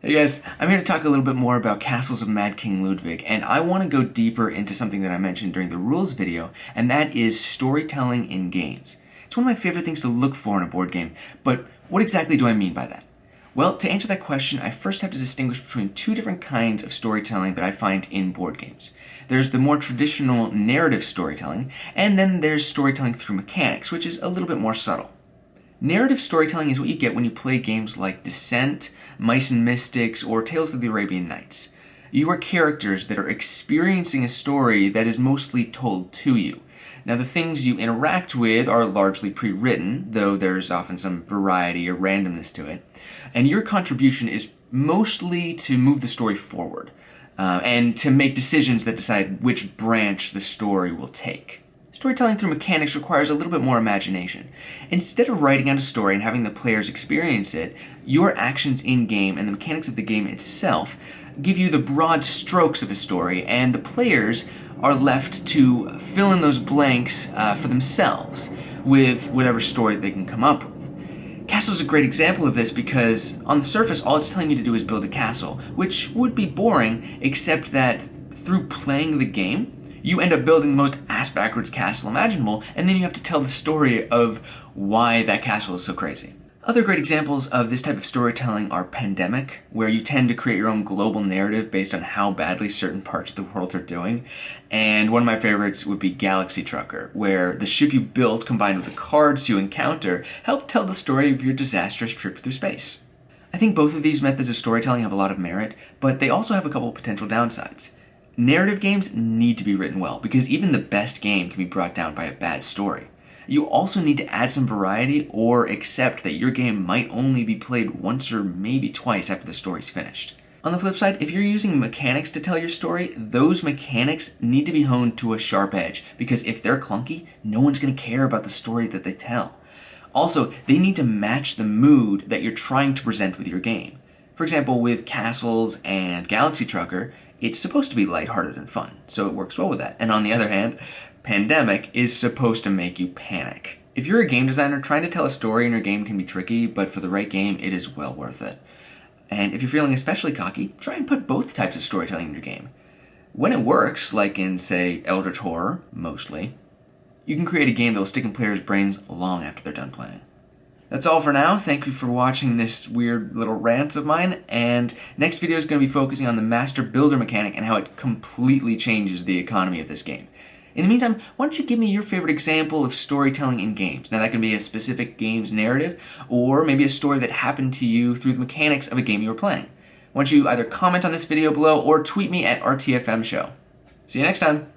Hey guys, I'm here to talk a little bit more about Castles of Mad King Ludwig, and I want to go deeper into something that I mentioned during the rules video, and that is storytelling in games. It's one of my favorite things to look for in a board game, but what exactly do I mean by that? Well, to answer that question, I first have to distinguish between two different kinds of storytelling that I find in board games. There's the more traditional narrative storytelling, and then there's storytelling through mechanics, which is a little bit more subtle. Narrative storytelling is what you get when you play games like Descent, Mice and Mystics, or Tales of the Arabian Nights. You are characters that are experiencing a story that is mostly told to you. Now, the things you interact with are largely pre-written, though there's often some variety or randomness to it, and your contribution is mostly to move the story forward, and to make decisions that decide which branch the story will take. Storytelling through mechanics requires a little bit more imagination. Instead of writing out a story and having the players experience it, your actions in-game and the mechanics of the game itself give you the broad strokes of a story, and the players are left to fill in those blanks for themselves with whatever story they can come up with. Castle is a great example of this because on the surface all it's telling you to do is build a castle, which would be boring except that through playing the game, you end up building the most ass-backwards castle imaginable, and then you have to tell the story of why that castle is so crazy. Other great examples of this type of storytelling are Pandemic, where you tend to create your own global narrative based on how badly certain parts of the world are doing. And one of my favorites would be Galaxy Trucker, where the ship you built combined with the cards you encounter help tell the story of your disastrous trip through space. I think both of these methods of storytelling have a lot of merit, but they also have a couple potential downsides. Narrative games need to be written well, because even the best game can be brought down by a bad story. You also need to add some variety or accept that your game might only be played once or maybe twice after the story's finished. On the flip side, if you're using mechanics to tell your story, those mechanics need to be honed to a sharp edge, because if they're clunky, no one's going to care about the story that they tell. Also, they need to match the mood that you're trying to present with your game. For example, with Castles and Galaxy Trucker, it's supposed to be lighthearted and fun, so it works well with that. And on the other hand, Pandemic is supposed to make you panic. If you're a game designer, trying to tell a story in your game can be tricky, but for the right game, it is well worth it. And if you're feeling especially cocky, try and put both types of storytelling in your game. When it works, like in, say, Eldritch Horror, mostly, you can create a game that will stick in players' brains long after they're done playing. That's all for now. Thank you for watching this weird little rant of mine, and next video is going to be focusing on the Master Builder mechanic and how it completely changes the economy of this game. In the meantime, why don't you give me your favorite example of storytelling in games? Now that can be a specific game's narrative, or maybe a story that happened to you through the mechanics of a game you were playing. Why don't you either comment on this video below or tweet me at RTFM Show. See you next time!